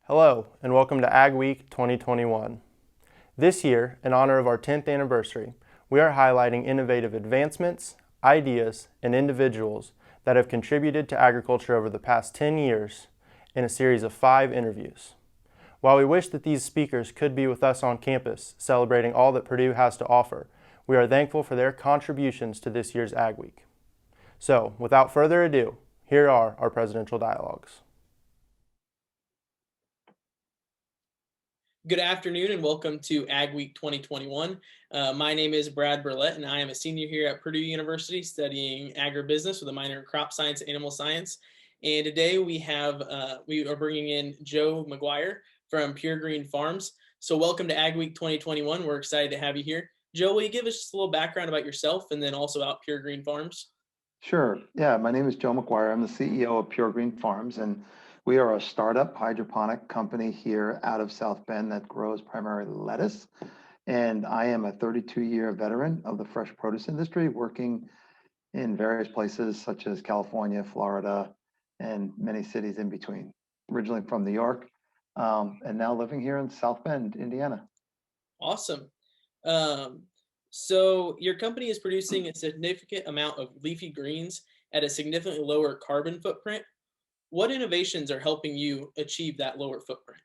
Hello, and welcome to Ag Week 2021. This year, in honor of our 10th anniversary, we are highlighting innovative advancements, ideas, and individuals that have contributed to agriculture over the past 10 years in a series of 5 interviews. While we wish that these speakers could be with us on campus celebrating all that Purdue has to offer, we are thankful for their contributions to this year's Ag Week. So, without further ado, here are our presidential dialogues. Good afternoon and welcome to Ag Week 2021. My name is Brad Berlet and I am a senior here at Purdue University studying agribusiness with a minor in crop science and animal science. And today we are bringing in Joe McGuire from Pure Green Farms. So welcome to Ag Week 2021. We're excited to have you here. Joe, will you give us just a little background about yourself and then also about Pure Green Farms? Sure. Yeah, my name is Joe McGuire. I'm the CEO of Pure Green Farms, and we are a startup hydroponic company here out of South Bend that grows primarily lettuce. And I am a 32-year veteran of the fresh produce industry, working in various places such as California, Florida, and many cities in between. Originally from New York, and now living here in South Bend, Indiana. Awesome. Um, so your company is producing a significant amount of leafy greens at a significantly lower carbon footprint. What innovations are helping you achieve that lower footprint?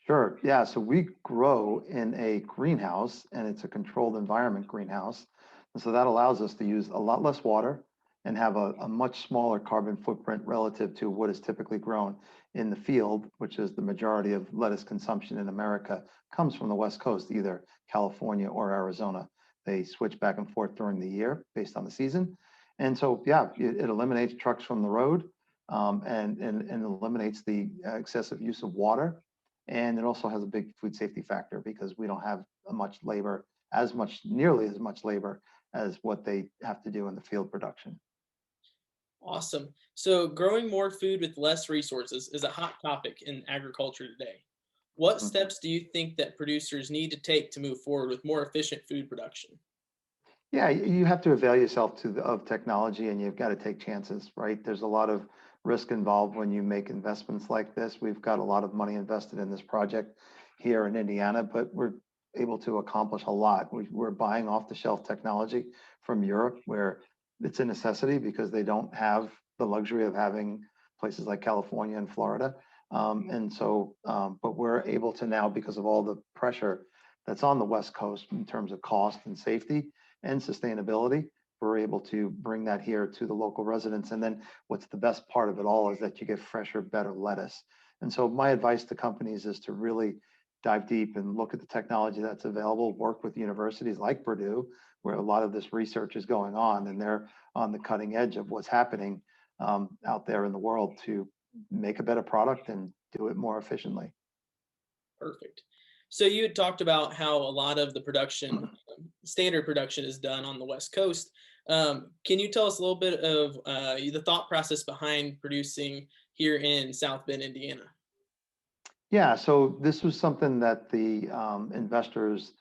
Sure. Yeah. So we grow in a greenhouse, and it's a controlled environment greenhouse. And so that allows us to use a lot less water and have a much smaller carbon footprint relative to what is typically grown in the field, which is the majority of lettuce consumption in America comes from the West Coast, either California or Arizona. They switch back and forth during the year based on the season. And so, yeah, it eliminates trucks from the road, and eliminates the excessive use of water, and it also has a big food safety factor because we don't have nearly as much labor as what they have to do in the field production. Awesome. So growing more food with less resources is a hot topic in agriculture today. What Mhm. steps do you think that producers need to take to move forward with more efficient food production? Yeah, you have to avail yourself of technology, and you've got to take chances, right? There's a lot of risk involved when you make investments like this. We've got a lot of money invested in this project here in Indiana, but we're able to accomplish a lot. We're buying off the shelf technology from Europe, where it's a necessity because they don't have the luxury of having places like California and Florida. But we're able to now, because of all the pressure that's on the West Coast in terms of cost and safety and sustainability, we're able to bring that here to the local residents. And then what's the best part of it all is that you get fresher, better lettuce. And so my advice to companies is to really dive deep and look at the technology that's available, work with universities like Purdue, where a lot of this research is going on, and they're on the cutting edge of what's happening out there in the world to make a better product and do it more efficiently. Perfect. So you had talked about how a lot of the production, standard production, is done on the West Coast. Can you tell us a little bit of the thought process behind producing here in South Bend, Indiana? Yeah, so this was something that the investors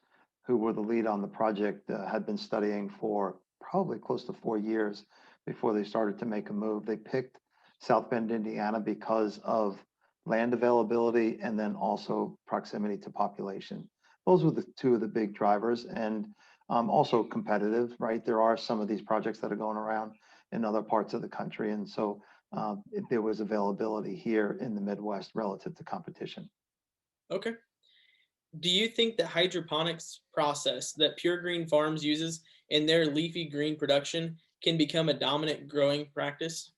who were the lead on the project had been studying for probably close to 4 years before they started to make a move. They picked South Bend, Indiana because of land availability and then also proximity to population. Those were the two of the big drivers, and also competitive, right? There are some of these projects that are going around in other parts of the country, and so there was availability here in the Midwest relative to competition. Okay. Do you think the hydroponics process that Pure Green Farms uses in their leafy green production can become a dominant growing practice?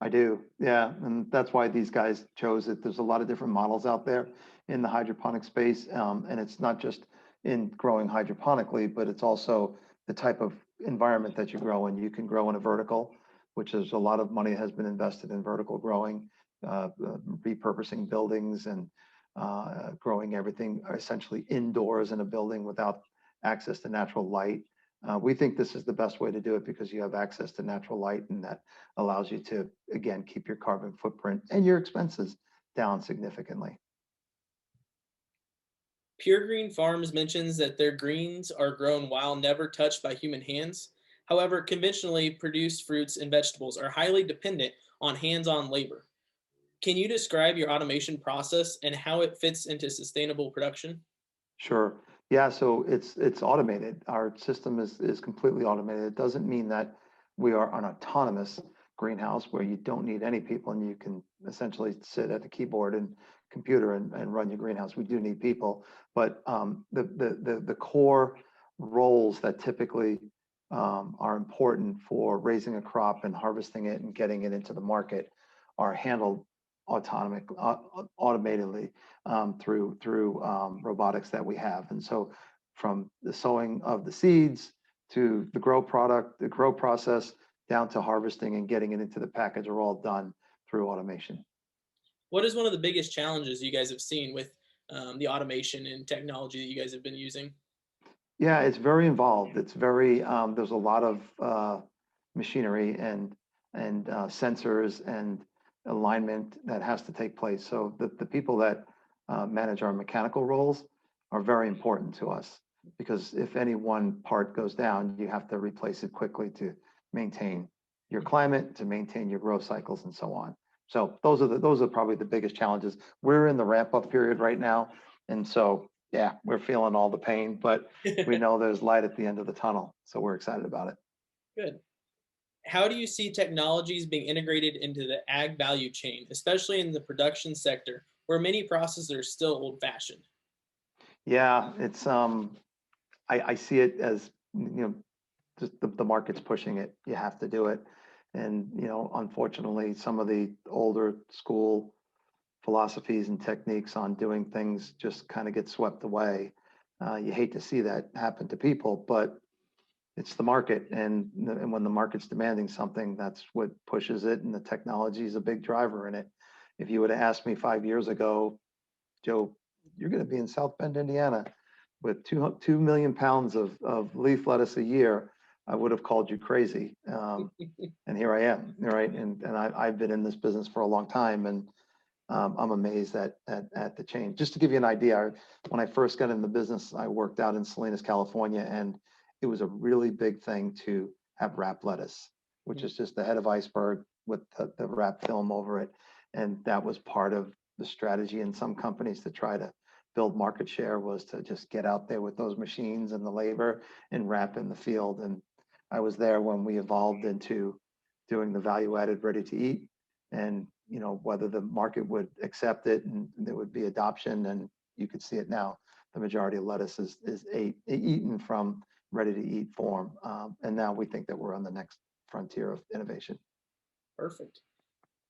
I do, yeah, and that's why these guys chose it. There's a lot of different models out there in the hydroponic space, and it's not just in growing hydroponically, but it's also the type of environment that you grow in. You can grow in a vertical, which is a lot of money has been invested in vertical growing, repurposing buildings and growing everything essentially indoors in a building without access to natural light. We think this is the best way to do it because you have access to natural light, and that allows you to, again, keep your carbon footprint and your expenses down significantly. Pure Green Farms mentions that their greens are grown wild, never touched by human hands. However, conventionally produced fruits and vegetables are highly dependent on hands on labor. Can you describe your automation process and how it fits into sustainable production? Sure. Yeah, so it's automated. Our system is completely automated. It doesn't mean that we are an autonomous greenhouse where you don't need any people and you can essentially sit at the keyboard and computer and run your greenhouse. We do need people, but the core roles that typically are important for raising a crop and harvesting it and getting it into the market are handled automatically through robotics that we have. And so from the sowing of the seeds to the grow product, the grow process, down to harvesting and getting it into the package are all done through automation. What is one of the biggest challenges you guys have seen with the automation and technology that you guys have been using? Yeah, it's very involved. It's very there's a lot of machinery and sensors and alignment that has to take place. So the people that manage our mechanical roles are very important to us because if any one part goes down, you have to replace it quickly to maintain your climate, to maintain your growth cycles, and so on. So those are probably the biggest challenges. We're in the ramp up period right now, and so yeah, we're feeling all the pain, but we know there's light at the end of the tunnel, so we're excited about it. Good. How do you see technologies being integrated into the ag value chain, especially in the production sector, where many processes are still old fashioned? Yeah, it's I see it as just the market's pushing it. You have to do it, and unfortunately, some of the older school philosophies and techniques on doing things just kind of get swept away. You hate to see that happen to people, but it's the market, and when the market's demanding something, that's what pushes it, and the technology is a big driver in it. If you would have asked me 5 years ago, Joe, you're going to be in South Bend, Indiana, with 2 million pounds of leaf lettuce a year, I would have called you crazy. And here I am, right? And I've been in this business for a long time, and I'm amazed at the change. Just to give you an idea, when I first got in the business, I worked out in Salinas, California, and it was a really big thing to have wrap lettuce, which is just the head of iceberg with the wrap film over it. And that was part of the strategy in some companies to try to build market share was to just get out there with those machines and the labor and wrap in the field. And I was there when we evolved into doing the value added ready to eat, and whether the market would accept it and there would be adoption, and you could see it now. The majority of lettuce is eaten from ready to eat form, and now we think that we're on the next frontier of innovation. Perfect.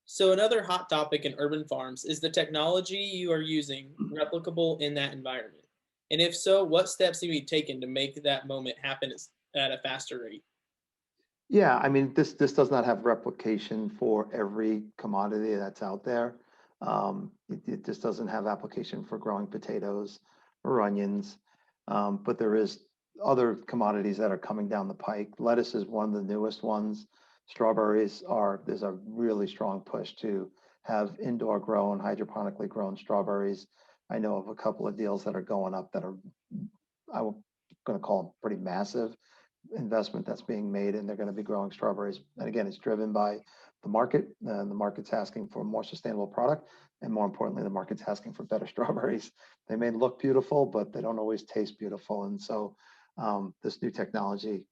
So another hot topic in urban farms is the technology you are using replicable in that environment? And if so, what steps need to be taken to make that moment happen at a faster rate? Yeah, I mean, this does not have replication for every commodity that's out there. It just doesn't have application for growing potatoes or onions. But there is other commodities that are coming down the pike. Lettuce is one of the newest ones. There's a really strong push to have indoor grown, hydroponically grown strawberries. I know of a couple of deals that are going up that are, I'm going to call them pretty massive investment that's being made, and they're going to be growing strawberries. And again, it's driven by the market, and the market's asking for a more sustainable product, and more importantly, the market's asking for better strawberries. They may look beautiful, but they don't always taste beautiful. And so this new technology,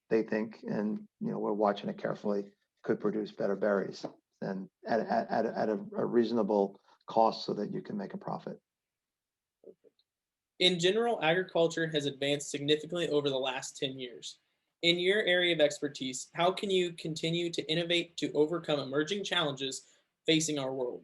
they think, and we're watching it carefully, could produce better berries and at a reasonable cost so that you can make a profit. In general, agriculture has advanced significantly over the last 10 years. In your area of expertise, how can you continue to innovate to overcome emerging challenges facing our world?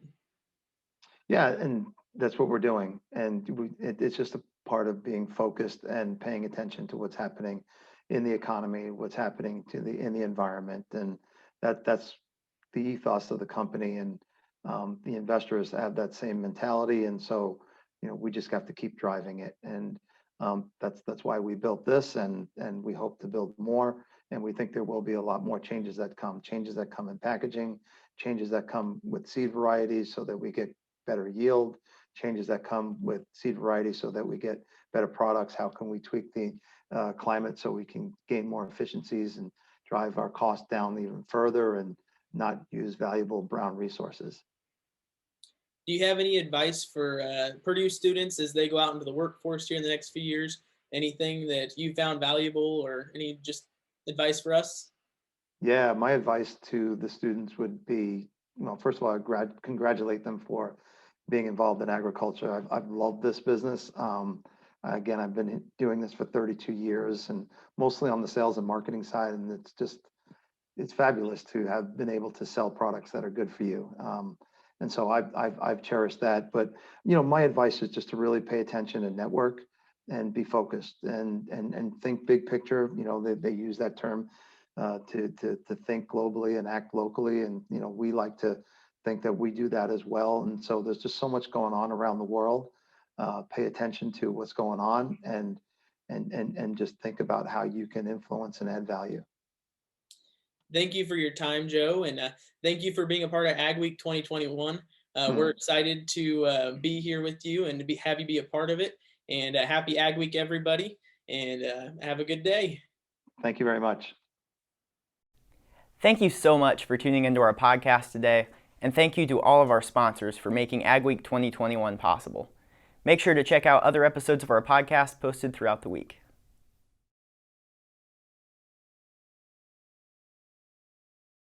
Yeah, and that's what we're doing. And it's just a part of being focused and paying attention to what's happening in the economy, what's happening in the environment, and that's the ethos of the company. And the investors have that same mentality, and so we just have to keep driving it. And that's why we built this, and we hope to build more. And we think there will be a lot more changes that come in packaging, changes that come with seed varieties, so that we get better yield, changes that come with seed varieties so that we get better products. How can we tweak the climate so we can gain more efficiencies and drive our costs down even further and not use valuable brown resources? Do you have any advice for Purdue students as they go out into the workforce here in the next few years? Anything that you found valuable or any just advice for us? Yeah, my advice to the students would be, well, first of all, congratulate them for being involved in agriculture. I've loved this business. Again, I've been doing this for 32 years and mostly on the sales and marketing side. And it's fabulous to have been able to sell products that are good for you. And so I've cherished that. But, my advice is just to really pay attention and network and be focused and think big picture. They use that term to think globally and act locally. And, we like to think that we do that as well. And so there's just so much going on around the world. Pay attention to what's going on and just think about how you can influence and add value. Thank you for your time, Joe, and thank you for being a part of Ag Week 2021. We're excited to be here with you and to have you be a part of it. And happy Ag Week, everybody, and have a good day. Thank you very much. Thank you so much for tuning into our podcast today, and thank you to all of our sponsors for making Ag Week 2021 possible. Make sure to check out other episodes of our podcast posted throughout the week.